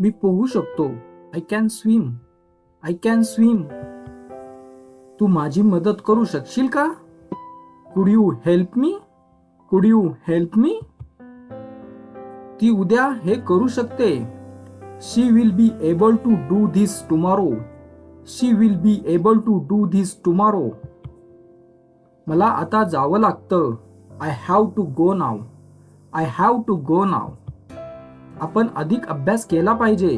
मी पोहू शकतो. I can swim. I can swim. तू माझी मदत करू शकशील का? कुड यू हेल्प मी? कुड यू हेल्प मी? ती उद्या हे करू शकते. She will be able to do this tomorrow. She will be able to do this tomorrow. मला आता जावं लागतं. I have to go now. I have to go now. आपण अधिक अभ्यास केला पाहिजे.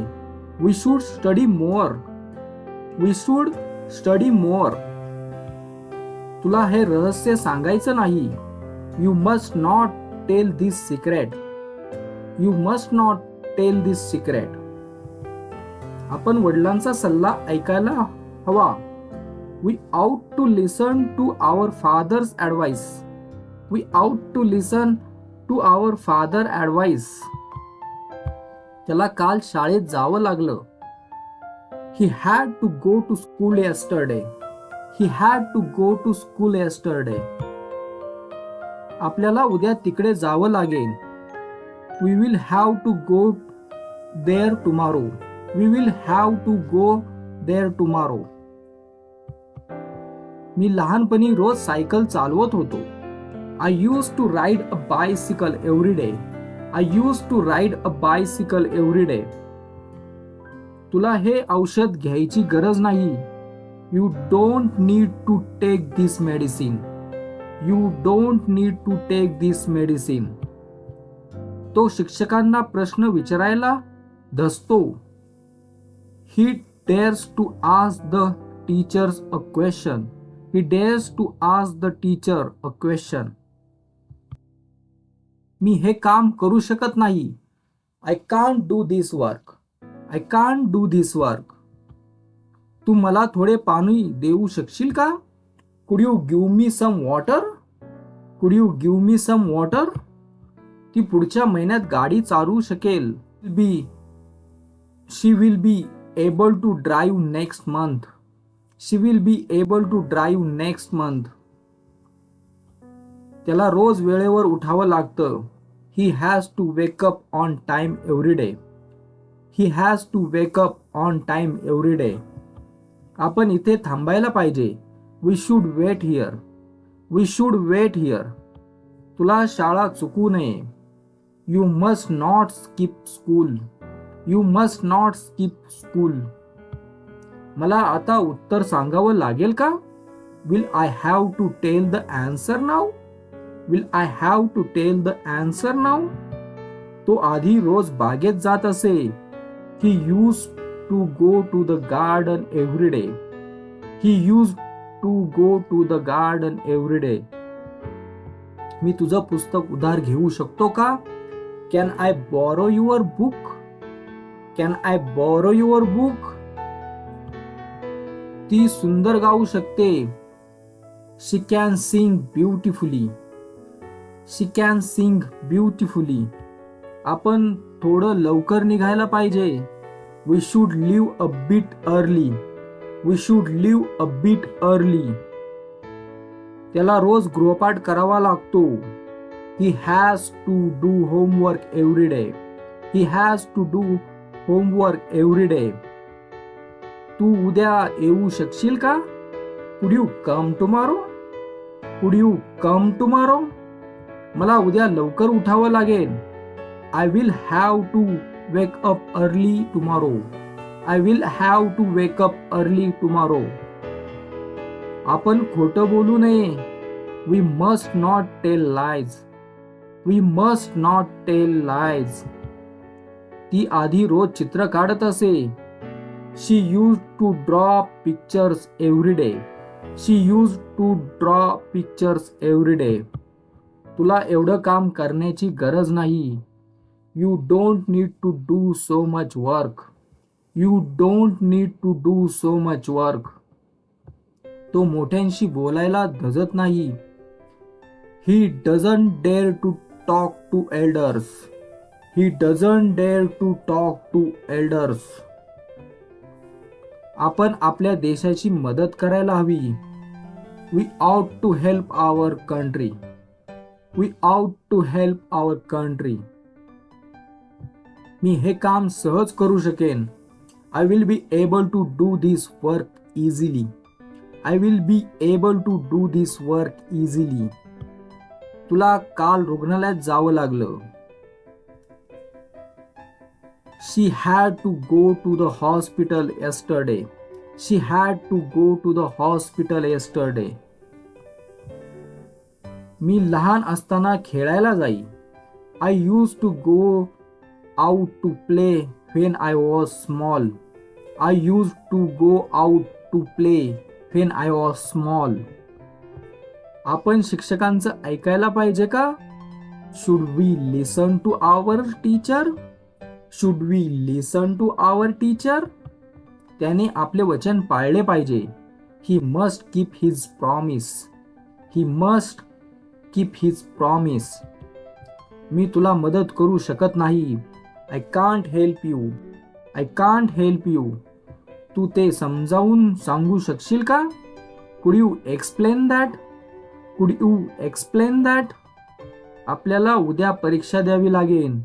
We should study more. We should study more. तुला हे रहस्य सांगायचं नाही. You must not tell this secret. You must not tell this secret. आपण वडिलांचा सल्ला ऐकायला हवा. We ought to listen to our father's advice. We ought to listen to our father's advice. त्याला काल शाळेत जावं लागलं. He had to go to school yesterday. He had to go to school yesterday. आपल्याला उद्या तिकडे जावं लागेल. We will have to go there tomorrow. We will have to go there tomorrow. मी लहानपणी रोज सायकल चालवत होतो. I use to ride a bicycle every day. I use to ride a bicycle every day. तुला हे औषध घ्यायची गरज नाही. You don't need to take this medicine. You don't need to take this medicine. तो शिक्षकांना प्रश्न विचारायला धसतो. He dares to ask the teachers a question. He dares to ask the teacher a question. मी हे काम करू शकत नाही. I can't do this work. I can't do this work. तू मला थोडे पाणी देऊ शकशील का? Could you give me some water? Could you give me some water? ती पुढच्या महिन्यात गाडी चालवू शकेल. She will be able to drive next month. She will be able to drive next month. त्याला रोज वेळेवर उठावं लागतं. He has to wake up on time every day. He has to wake up on time every day. आपण इथे थांबायला पाहिजे. We should wait here. We should wait here. तुला शाळा चुकू नये. You must not skip school. You must not skip school. मला आता उत्तर सांगावं लागेल का? Will I have to tell the answer now? Will I have to tell the answer now? तो आधी रोज बागेत जात असे. He used to go to the garden every day. He used to go to the garden every day. मी तुझं पुस्तक उधार घेऊ शकतो का? Can I borrow your book? Can I borrow your book? ती सुंदर गाऊ शकते. She can sing beautifully. She can sing beautifully. आपण थोडं लवकर निघायला पाहिजे. We should leave a bit early. We should leave a bit early. त्याला रोज गृहपाठ करावा लागतो. He has to do homework every day. He has to do homework every day. तू उद्या येऊ शकशील का? Could you come tomorrow? Could you come tomorrow? मला उद्या लवकर उठावं लागेल. I will have to wake up early tomorrow. I will have to wake up early tomorrow. आपण खोटं बोलू नये. We must not tell lies. We must not tell lies. ती आधी रोज चित्र काढत असे. She used to draw pictures every day. She used to draw pictures every day. तुला एवढं काम करण्याची गरज नाही. You don't need to do so much work. You don't need to do so much work. तो मोठ्यांशी बोलायला धजत नाही. He doesn't dare to talk to elders. He doesn't dare to talk to elders. आपण आपल्या देशाची मदत करायला हवी. We ought to help our country. We ought to help our country. मी हे काम सहज करू शकेन. I will be able to do this work easily. I will be able to do this work easily. तुला काल रुग्णालयात जावं लागलं. She had to go to the hospital yesterday. She had to go to the hospital yesterday. मी लहान असताना खेळायला जाई. I use to go out to play when I was small. I use to go out to play when I was small. आपण शिक्षकांचं ऐकायला पाहिजे का? Should we listen to our teacher? Should we listen to our teacher? त्याने आपले वचन पाळले पाहिजे. He must keep his promise. He must keep his promise. मी तुला मदत करू शकत नाही. I can't help you. I can't help you. तू ते समजावून सांगू शकशील का? Could you explain that? कुड यू एक्सप्लेन दॅट? आपल्याला उद्या परीक्षा द्यावी लागेल.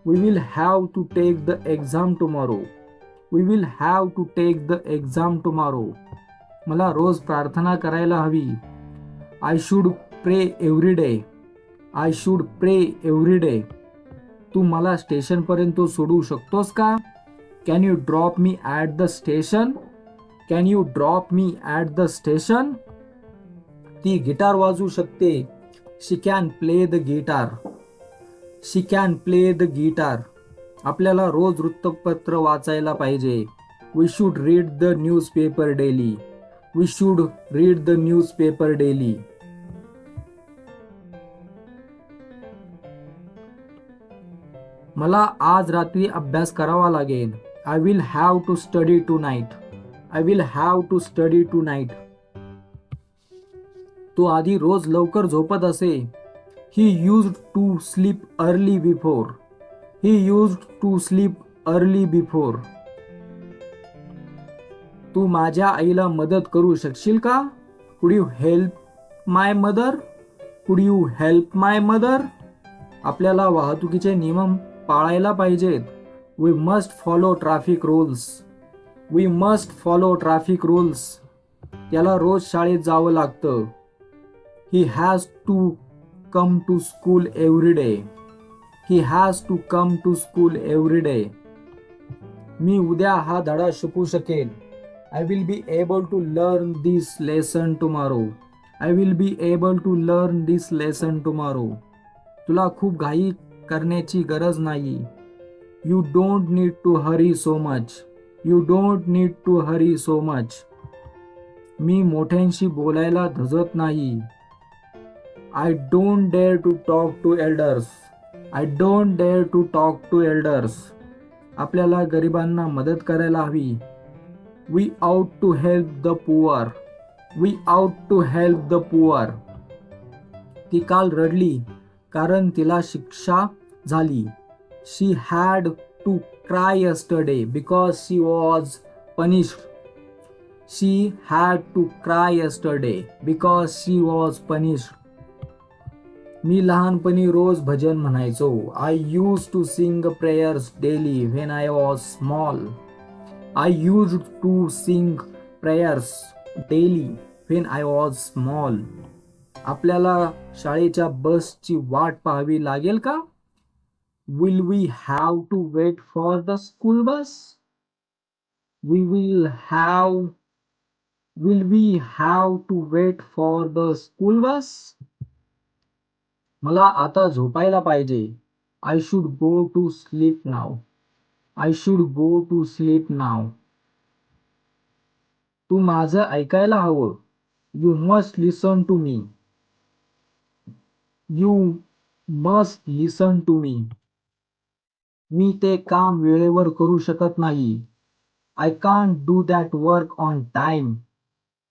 We will have to take the exam tomorrow. We will have to take the exam tomorrow. मला रोज प्रार्थना करायला हवी. I should pray every day. I should pray every day. तू मला स्टेशनपर्यंत सोडू शकतोस का? Can you drop me at the station? Can you drop me at the station? ती गिटार वाजवू शकते. She can play the guitar. She can play the guitar. आपल्याला रोज वृत्तपत्र वाचायला पाहिजे. We should read the newspaper daily. We should read the newspaper daily. मला आज रात्री अभ्यास करावा लागेल. I will have to study tonight. I will have to study tonight. तो आधी रोज लवकर झोपत असे. He used to sleep early before. He used to sleep early before. तू माझ्या आईला मदत करू शकशील का? Could you help my mother? Could you help my mother? आपल्याला वाहतुकीचे नियम पाळायला पाहिजेत. We must follow traffic rules. We must follow traffic rules. त्याला रोज शाळेत जावं लागतं. He has to come to school every day. He has to come to school every day. मी उद्या हा धडा शिकू शकेन. I will be able to learn this lesson tomorrow. I will be able to learn this lesson tomorrow. तुला खूप घाई करण्याची गरज नाही. You don't need to hurry so much. You don't need to hurry so much. मी मोठ्यांशी बोलायला धजत नाही. I don't dare to talk to elders. I don't dare to talk to elders. आपल्याला गरिबांना मदत करायला हवी. We out to help the poor. We out to help the poor. ती काल रडली कारण तिला शिक्षा झाली. She had to cry yesterday because she was punished. She had to cry yesterday because she was punished. मी लहानपणी रोज भजन म्हणायचो. I use to sing prayers daily when I was small. I use to sing prayers daily when I was small. आपल्याला शाळेच्या बसची वाट पाहावी लागेल का? Will we have to wait for the school bus? Will we have to wait for the school bus? मला आता झोपायला पाहिजे. I should go to sleep now. I should go to sleep नाव. तू माझं ऐकायला हवं. You must listen to me. You must listen to me. मी ते काम वेळेवर करू शकत नाही. I can't do that work on time.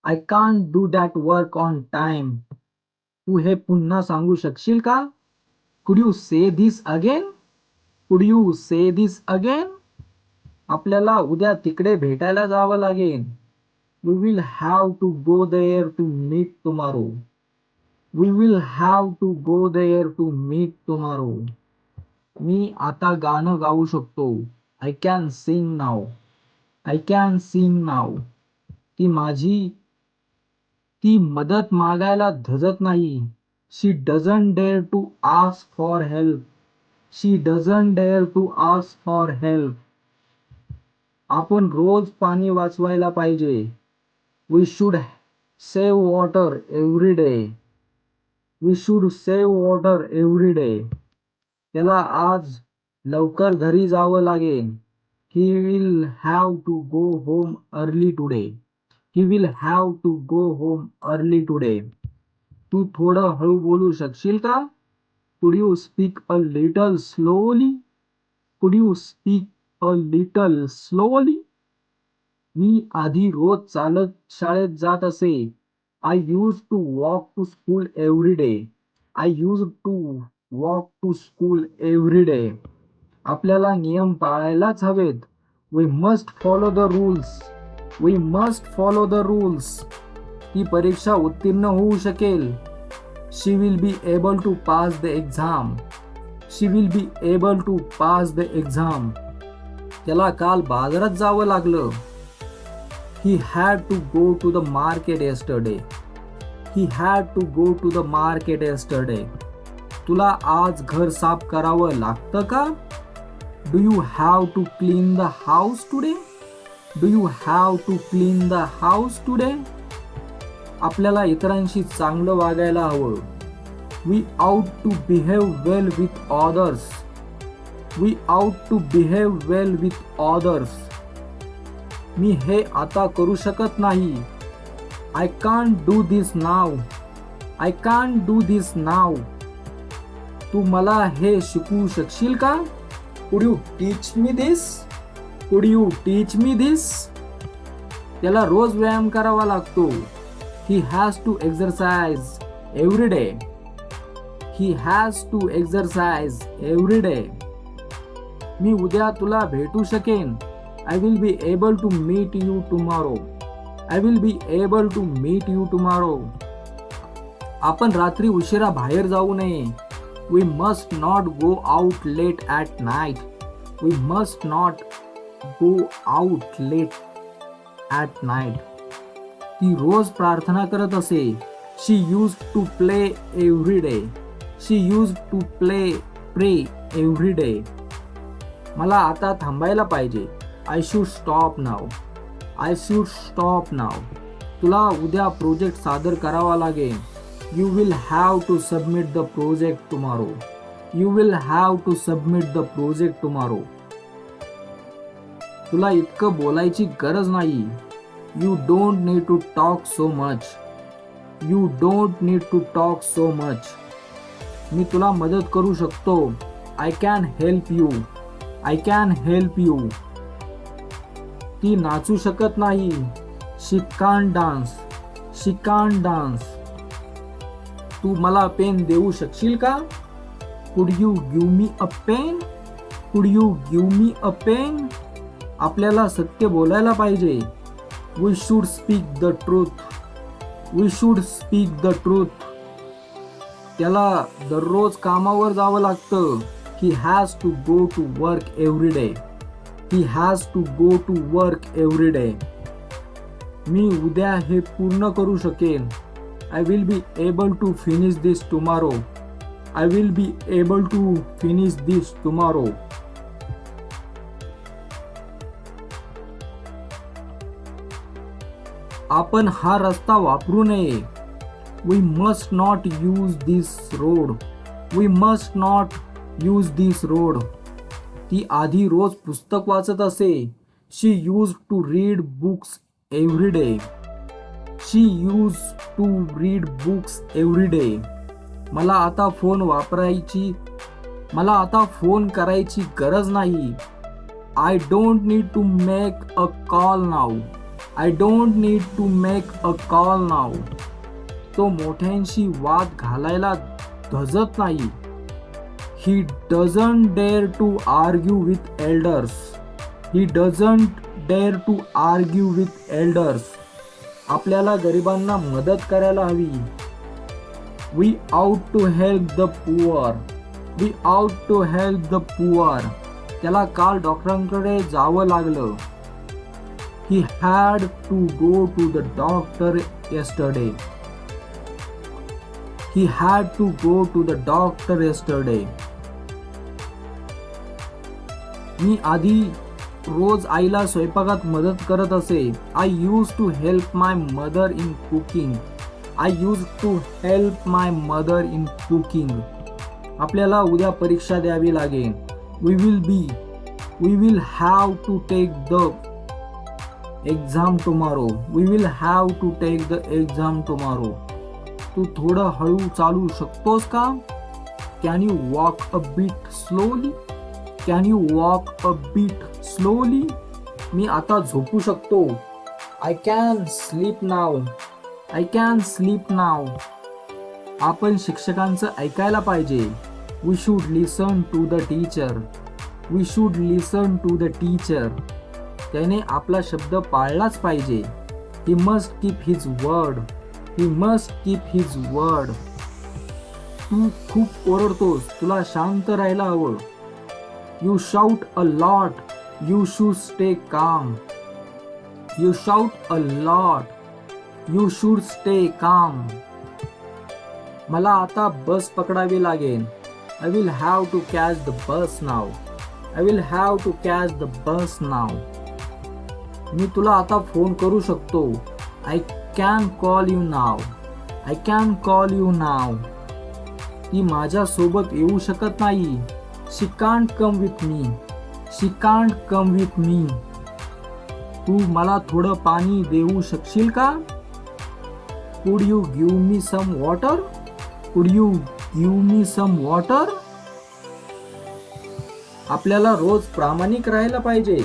I can't do that work on time. तू हे पुन्हा सांगू शकशील का? Could you say this again? Could you say this again? आपल्याला उद्या तिकडे भेटायला जावं लागेल. We will have to go there to meet tomorrow. We will have to go there to meet tomorrow. मी आता गाणं गाऊ शकतो. I can sing now. I can sing now. ती मदत मागायला धजत नाही. She doesn't dare to ask for help. She doesn't dare to ask for help. आपण रोज पाणी वाचवायला पाहिजे. We should save water every day. We should save water every day. त्याला आज लवकर घरी जावं लागेल. He will have to go home early today. He will have to go home early today. तू थोडं हळू बोलू शकशील का? Could you speak a little slowly? Could you speak a little slowly? मी आधी रोज चालत शाळेत जात असे. I use to walk to school every day. I use to walk to school every day. आपल्याला नियम पाळायलाच हवेत. We must follow the rules. We must follow the rules. ती परीक्षा उत्तीर्ण होऊ शकेल. She will be able to pass the exam. She will be able to pass the exam. त्याला काल बाजारात जावं लागलं. He had to go to the market yesterday. He had to go to the market yesterday. तुला आज घर साफ करावं लागतं का? Do you have to clean the house today? Do you have to clean the house today? आपल्याला इतरांशी चांगलं वागायला हवं. We ought to behave well with others. We ought to behave well with others. मी हे आता करू शकत नाही. I can't do this now. I can't do this now. तू मला हे शिकवू शकशील का? Could you teach me this? Could you teach me this? त्याला रोज व्यायाम करावा लागतो. He has to exercise every day. He has to exercise every day. मी उद्या तुला भेटू शकेन. I will be able to meet you tomorrow. I will be able to meet you tomorrow. आपण रात्री उशिरा बाहेर जाऊ नये. We must not go out late at night. We must not go out late at night. ती रोज प्रार्थना करत असे. She used to play every day. She used to pray every day. मला आता थांबायला पाहिजे. I should stop now. I should stop now. तुला उद्या प्रोजेक्ट सादर करावा लागेल. You will have to submit the project tomorrow. You will have to submit the project tomorrow. तुला इतकं बोलायची गरज नाही. You don't need to talk so much. You don't need to talk so much. मी तुला मदत करू शकतो. I can help you. I can help you. ती नाचू शकत नाही. She can't dance. She can't dance. तू मला पेन देऊ शकशील का? Could you give me a pen? Could you give me a pen? आपल्याला सत्य बोलायला पाहिजे. We should speak the truth. We should speak the truth. त्याला दररोज कामावर जावं लागतं. He has to go to work every day. He has to go to work every day. मी उद्या हे पूर्ण करू शकेन. I will be able to finish this tomorrow. I will be able to finish this tomorrow. आपण हा रस्ता वापरू नये. We must not use this road. We must not use this road. ती आधी रोज पुस्तक वाचत असे. She used to read books every day. She used to read books every day. मला आता फोन करायची गरज नाही. I don't need to make a call now. I don't need to make a call now. तो मोठ्यांशी वाद घालायला धजत नाही. He doesn't dare to argue with elders. He doesn't dare to argue with elders. आपल्याला गरिबांना मदत करायला हवी. We ought to help the poor. We out to help the poor. त्याला काल डॉक्टरांकडे जावं लागलं. He had to go to the doctor yesterday. He had to go to the doctor yesterday. मी आधी रोज आईला स्वयंपाकात मदत करत असे. I used to help my mother in cooking. I used to help my mother in cooking. आपल्याला उद्या परीक्षा द्यावी लागेल. We will have to take the exam tomorrow. We will have to take the exam tomorrow. तू थोडं हळू चालू शकतोस का? Can you walk a bit slowly? Can you walk a bit slowly? मी आता झोपू शकतो. I can sleep now. I can sleep now. आपण शिक्षकांचं ऐकायला पाहिजे. We should listen to the teacher. We should listen to the teacher. त्याने आपला शब्द पाळलाच पाहिजे. He must keep his word. He must keep his word. तू खूप ओरडतोस. तुला शांत राहायला हवं. You shout a lot. You should stay calm. You shout a lot. You should stay calm. मला आता बस पकडावी लागेल. I will have to catch the bus now. I will have to catch the bus now. मी तुला आता phone करू शकतो. I can call you now. I can call you now. ती माझ्या सोबत येऊ शकत नाही. She can't come with me. She can't come with me. तू मला थोडं पाणी देऊ शकशील का? Could you give me some water? Could you give me some water? आपल्याला रोज प्रामाणिक राहायला पाहिजे.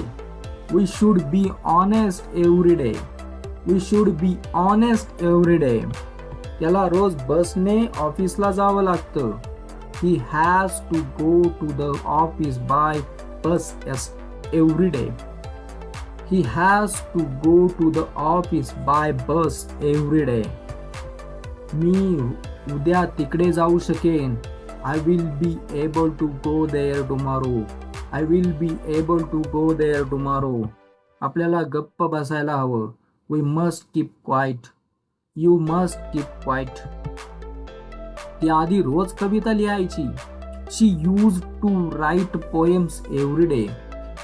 We should be honest every day. We should be honest every day. त्याला रोज बसने ऑफिसला जावं लागतं. He has to go to the office by bus every day. He has to go to the office by bus every day. मी उद्या तिकडे जाऊ शकेन. I will be able to go there tomorrow. I will be able to go there tomorrow. आपल्याला गप्प बसायला हवं. We must keep quiet. You must keep quiet. ती आधी रोज कविता लिहायची. She used to write poems every day.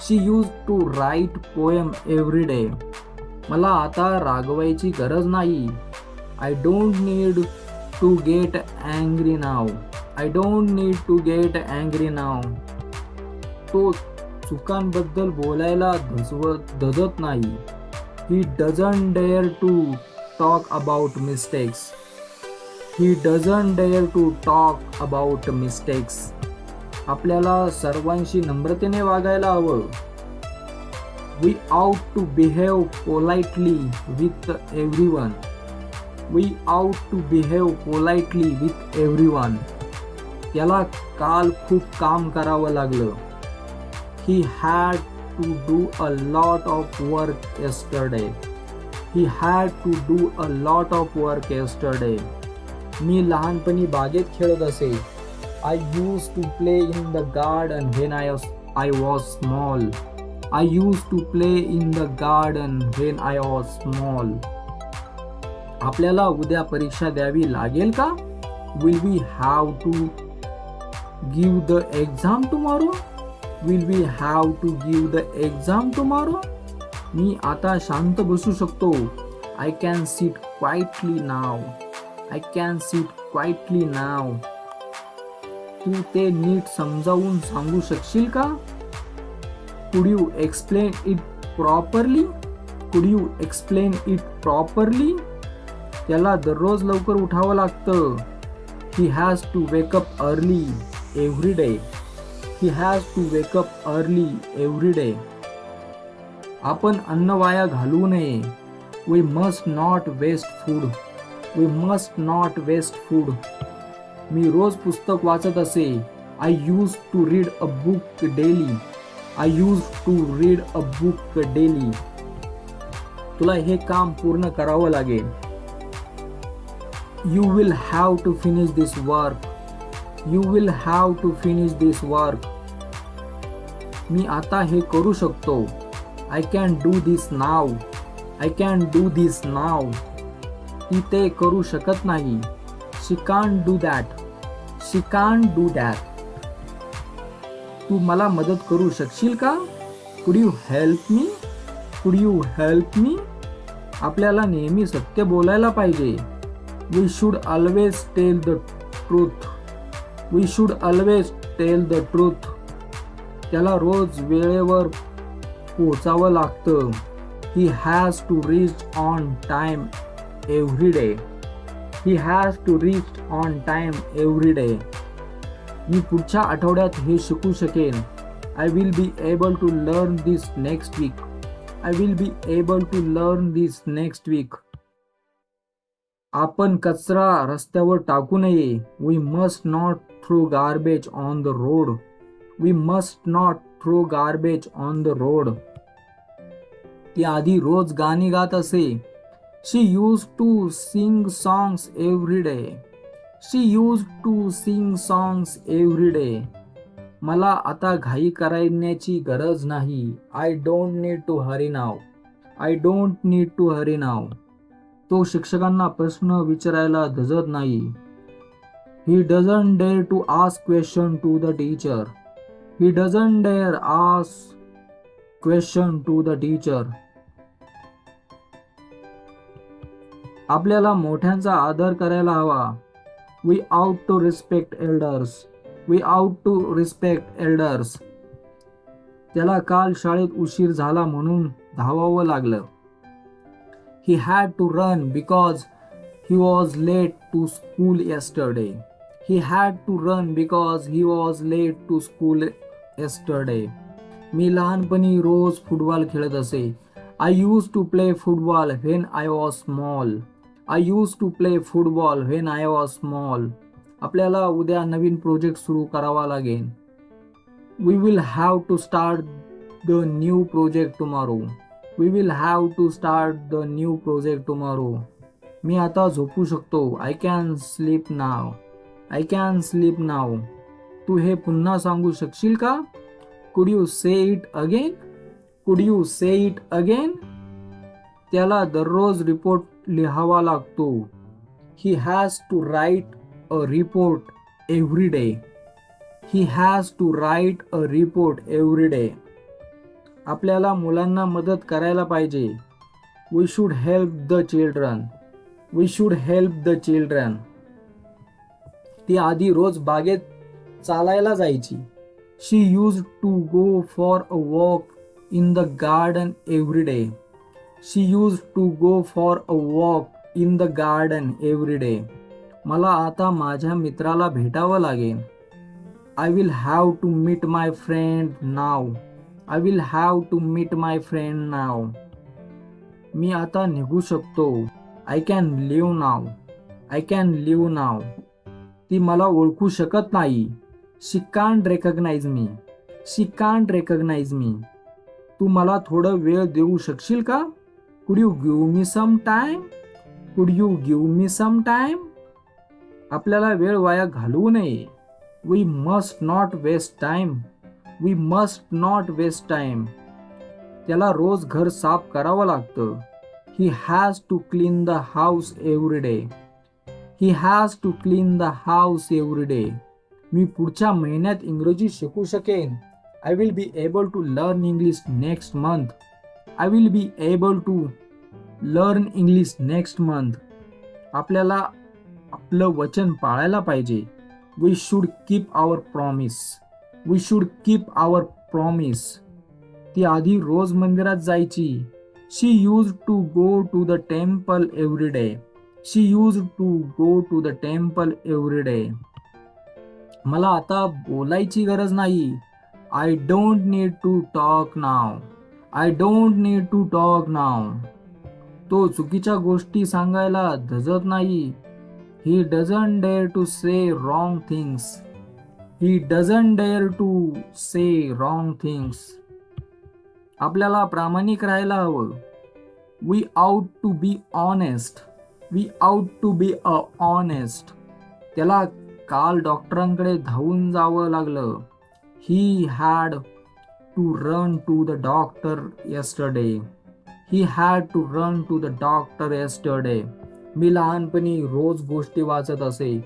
She used to write poem every day. मला आता रागवायची गरज नाही. I don't need to get angry now. I don't need to get angry now. तो चुकांबद्दल बोलायला धजत नाही. He doesn't dare to talk about mistakes. He doesn't dare to talk about mistakes. आपल्याला सर्वांशी नम्रतेने वागायला हवं. We ought to behave politely with everyone. We ought to behave politely with everyone. त्याला काल खूप काम करावं लागलं. He had to do a lot of work yesterday. He had to do a lot of work yesterday. मी लहानपणी बागेत खेळत असे. I used to play in the garden when I was small. I used to play in the garden when I was small. आपल्याला उद्या परीक्षा द्यावी लागेल का? Will we have to give the exam tomorrow? Will we have to give the exam tomorrow? मी आता शांत बसू शकतो. I can sit quietly now. I can sit quietly now. तू ते नीट समजावून सांगू शकशील का? Could you explain it properly? Could you explain it properly? त्याला दररोज लवकर उठावं लागतं. He has to wake up early every day. He has to wake up early every day. आपण अन्न वाया घालवू नये. We must not waste food. We must not waste food. मी रोज पुस्तक वाचत असे. I used to read a book daily. I used to read a book daily. तुला हे काम पूर्ण करावं लागेल. You will have to finish this work. You will have to finish this work. मी आता हे करू शकतो. I can do this now. I can do this now. ती ते करू शकत नाही. She can't do that. She can't do that. तू मला मदत करू शकशील का? कुड यू हेल्प मी? कुड यू हेल्प मी? आपल्याला नेहमी सत्य बोलायला पाहिजे. We should always tell the truth. We should always tell the truth. त्याला रोज वेळेवर पोचावं लागतं. He has to reach on time every day. He has to reach on time every day. मी पुढच्या आठवड्यात हे शिकू शकेन. I will be able to learn this next week. I will be able to learn this next week. आपण कचरा रस्त्यावर टाकू नये. We must not throw garbage on the road. We must not throw garbage on the road. ती आधी रोज गाणी गात असे. She use to sing songs every day. She use to sing songs every day. मला आता घाई करण्याची गरज नाही. I don't need to hurry now. I don't need to hurry now. तो शिक्षकांना प्रश्न विचारायला धजत नाही. He doesn't dare to ask question to the teacher. He doesn't dare ask question to the teacher. आपल्याला मोठ्यांचा आदर करायला हवा. We out to respect elders. We out to respect elders. त्याला काल शाळेत उशीर झाला म्हणून धावावं लागलं. He had to run because he was late to school yesterday. He had to run because he was late to school yesterday. मी लहानपणी रोज फुटबॉल खेळत असे. I used to play football when I was small. I used to play football when I was small. आपल्याला उद्या नवीन project सुरू करावा लागेल. We will have to start the new project tomorrow. We will have to start the new project tomorrow. मी आता झोपू शकतो. I can sleep now. I can sleep now. तू हे पुन्हा सांगू शकशील का? Could you say it again? Could you say it again? त्याला दररोज रिपोर्ट लिहावा लागतो. He has to write a report every day. He has to write a report every day. आपल्याला मुलांना मदत करायला पाहिजे. We should help the children. We should help the children. ती आधी रोज बागेत चालायला जायची. She used to go for a walk in the garden every day. She used to go for a walk in the garden every day. मला आता माझ्या मित्राला भेटावं लागेल. I will have to meet my friend now. I will have to meet my friend now. मी आता निघू शकतो. I can leave now. I can leave now. ती मला ओळखू शकत नाही. She can't recognize me. She can't recognize me. तू मला थोडं वेळ देऊ शकशील का? Could you give me some time? Could you give me some time? आपल्याला वेळ वाया घालवू नये. We must not waste time. We must not waste time. त्याला रोज घर साफ करावं लागतं. He has to clean the house every day. He has to clean the house every day. मी पुढच्या महिन्यात इंग्रजी शिकू शकेन. I will be able to learn English next month. I will be able to learn English next month. आपल्याला आपलं वचन पाळायला पाहिजे. We should keep our promise. We should keep our promise. ती आधी रोज मंदिरात जायची. She used to go to the temple every day. She used to go to the temple every day. मला आता बोलायची गरज नाही. I don't need to talk now. I don't need to talk now. तो चुकीच्या गोष्टी सांगायला धजत नाही. He doesn't dare to say wrong things. He doesn't dare to say wrong things. आपल्याला प्रामाणिक राहायला हवं. We ought to be honest. We ought to be honest. त्याला काल डॉक्टरांकडे धावून जावं लागलं. He had to run to the doctor yesterday. He had to run to the doctor yesterday. मी लहानपणी रोज गोष्टी वाचत असे.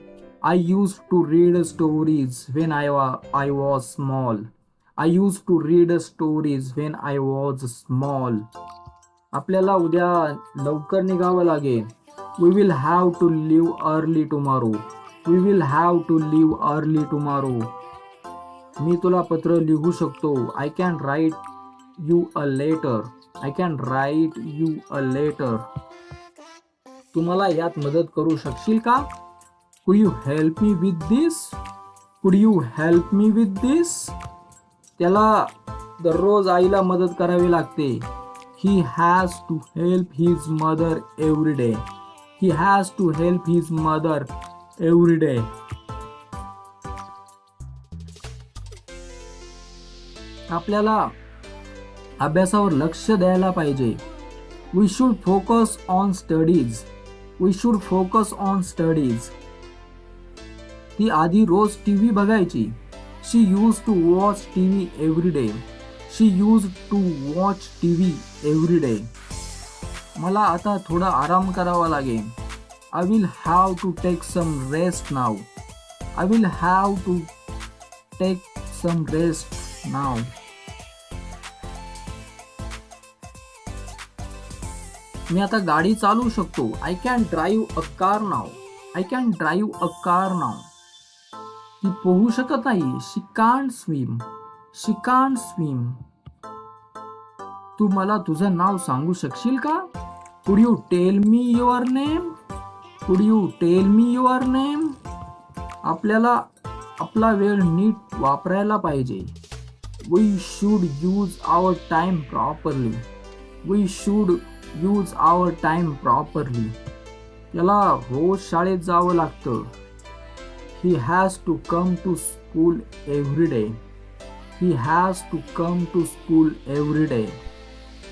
I use to read stories when I was small. I use to read stories when I was small. आपल्याला उद्या लवकर निघावं लागेल. We will have to leave early tomorrow. We will have to leave early tomorrow. मी तुला पत्र लिहू शकतो. I can write you a letter. I can write you a letter. तू मला यात मदत करू शकशील का? Could you help me with this? Could you help me with this? त्याला दररोज आईला मदत करावी लागते. He has to help his mother every day. He has to help his mother every day. आपल्याला अभ्यासावर लक्ष द्यायला पाहिजे. We should focus on studies. We should focus on studies. ती आधी रोज टीव्ही बघायची. She use to watch TV every day. She use to watch TV every day. मला आता थोडा आराम करावा लागेल. I will have to take some rest now. I will have to take some rest now. मी आता गाडी चालवू शकतो. I can drive a car now. I can drive a car now. ती पोहू शकत नाही. She can't swim. She can't swim. तू मला तुझं नाव सांगू शकशील का? Could you tell me your name? Could you tell me your name? आपल्याला आपला वेळ नीट वापरायला पाहिजे. We should use our time properly. We should use our time properly. त्याला रोज शाळेत जावं लागतं. He has to come to school every day. He has to come to school every day.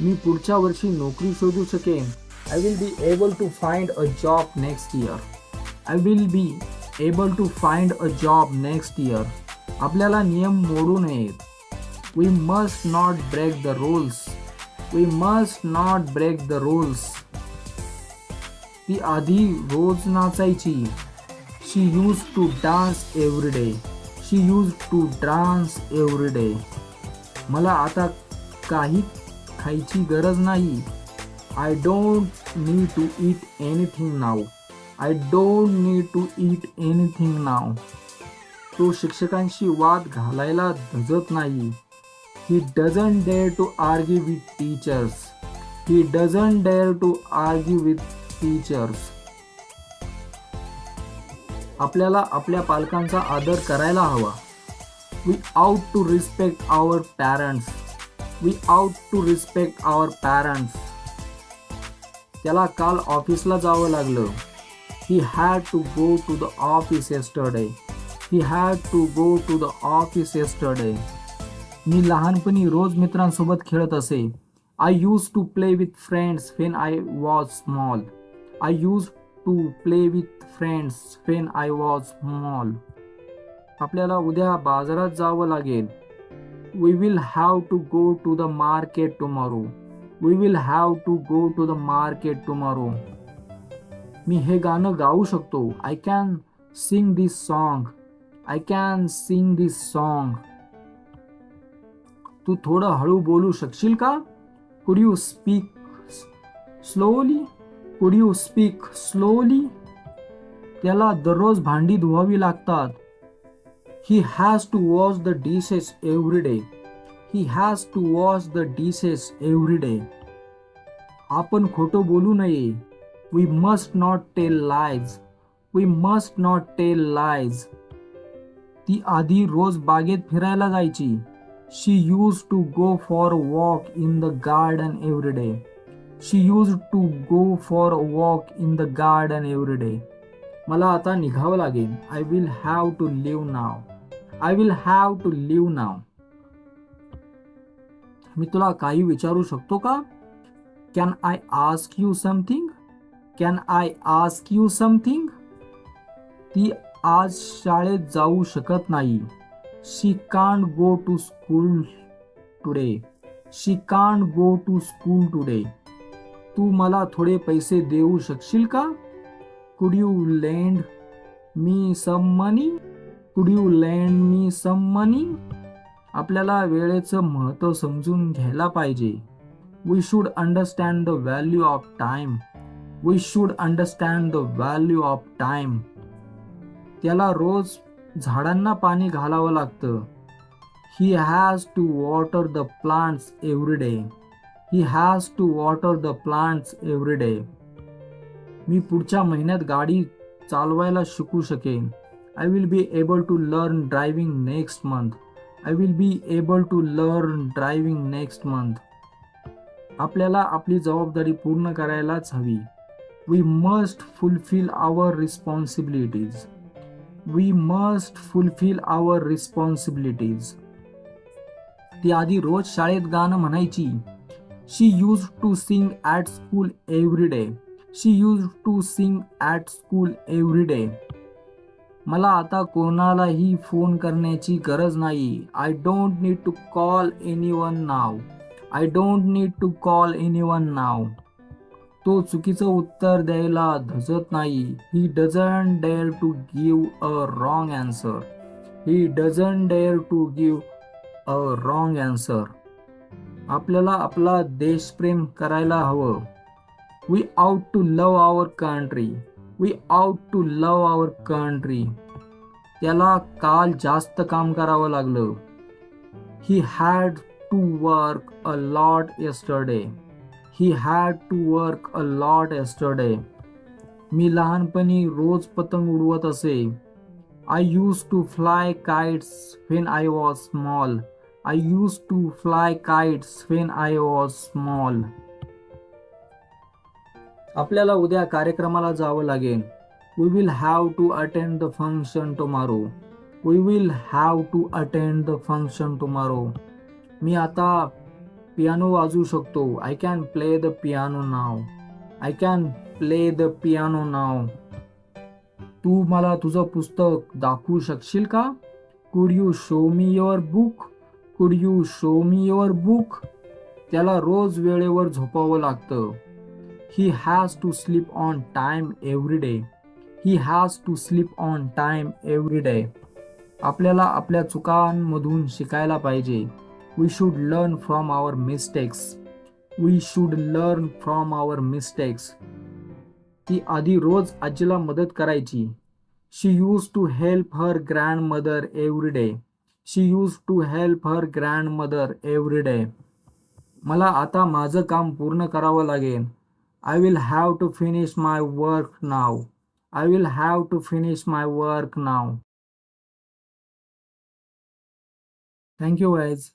मी पुढच्या वर्षी नोकरी शोधू शकेन. I will be able to find a job next year. I will be able to find a job next year. आपल्याला नियम मोडू नयेत. We must not break the rules. We must not break the rules. ती आधी रोज नाचायची. She use to dance every day. She use to dance every day. मला आता काही खायची गरज नाही. I don't need to eat anything now. I don't need to eat anything now. तो शिक्षकांशी वाद घालायला धजत नाही. He doesn't dare to argue with teachers. He doesn't dare to argue with teachers. आपल्याला आपल्या पालकांचा आदर करायला हवा. We ought to respect our parents. We ought to respect our parents. त्याला काल ऑफिसला जावं लागलं. He had to go to the office yesterday. He had to go to the office yesterday. मी लहानपणी रोज मित्रांसोबत खेळत असे. I use to play with friends when I was small. I use to play with friends when I was small. आपल्याला उद्या बाजारात जावं लागेल. We will have to go to the market tomorrow. We will have to go to the market tomorrow. मी हे गाणं गाऊ शकतो. I can sing this song. I can sing this song. तू थोडं हळू बोलू शकशील का? Could you speak slowly? Could you speak slowly? त्याला दररोज भांडी धुवावी लागतात. He has to wash the dishes every day. He has to wash the dishes every day. आपण खोटं बोलू नये. We must not tell lies. We must not tell lies. ती आधी रोज बागेत फिरायला जायची. She used to go for a walk in the garden every day. She used to go for a walk in the garden every day. मला आता निघावं लागेल. I will have to leave now. I will have to leave now. मी तुला काही विचारू शकतो का? Can I ask you something? Can I ask you something? ती आज शाळेत जाऊ शकत नाही. She can't go to school today. She can't go to school today. तू मला थोडे पैसे देऊ शकशील का? Could you lend me some money? कुड you lend me some money? आपल्याला वेळेचं महत्त्व समजून घ्यायला पाहिजे. We should understand the value of time. We should understand the value of time. त्याला रोज झाडांना पाणी घालावं लागतं. He has to water the plants every day. He has to water the plants every day. मी पुढच्या महिन्यात गाडी चालवायला शिकू शकेन. I will be able to learn driving next month. I will be able to learn driving next month. आपल्याला आपली जबाबदारी पूर्ण करायलाच हवी. We must fulfil our responsibilities. We must fulfil our responsibilities. ती आधी रोज शाळेत गाणं म्हणायची. She use to sing at school every day. She use to sing at school every day. मला आता कोणालाही फोन करण्याची गरज नाही. I don't need to call anyone now. I don't need to call anyone now. तो चुकीचं उत्तर द्यायला धजत नाही. He doesn't dare to give a wrong answer. He doesn't dare to give a wrong answer. आपल्याला आपला देशप्रेम करायला हवं. We out to love our country. We out to love our country. त्याला काल जास्त काम करावं लागलं. He had to work a lot yesterday. He had to work a lot yesterday. मी लहानपणी रोज पतंग उडवत असे. I use to fly kites when I was small. I use to fly kites when I was small. आपल्याला उद्या कार्यक्रमाला जावं लागेल. We will have to attend the function tomorrow. We will have to attend the function tomorrow. मी आता piano वाजवू शकतो. I can play the piano now. I can play the piano now. तू मला तुझं पुस्तक दाखवू शकशील का? Could you show me your book? Could you show me your book? त्याला रोज वेळेवर झोपावं लागतं. He has to sleep on time every day. He has to sleep on time every day. आपल्याला आपल्या चुकांमधून शिकायला पाहिजे. We should learn from our mistakes. We should learn from our mistakes. ती आधी रोज आजीला मदत करायची. She use to help her grandmother every day. She use to help her grandmother every day. मला आता माझं काम पूर्ण करावं लागेल. I will have to finish my work now. I will have to finish my work now. Thank you guys.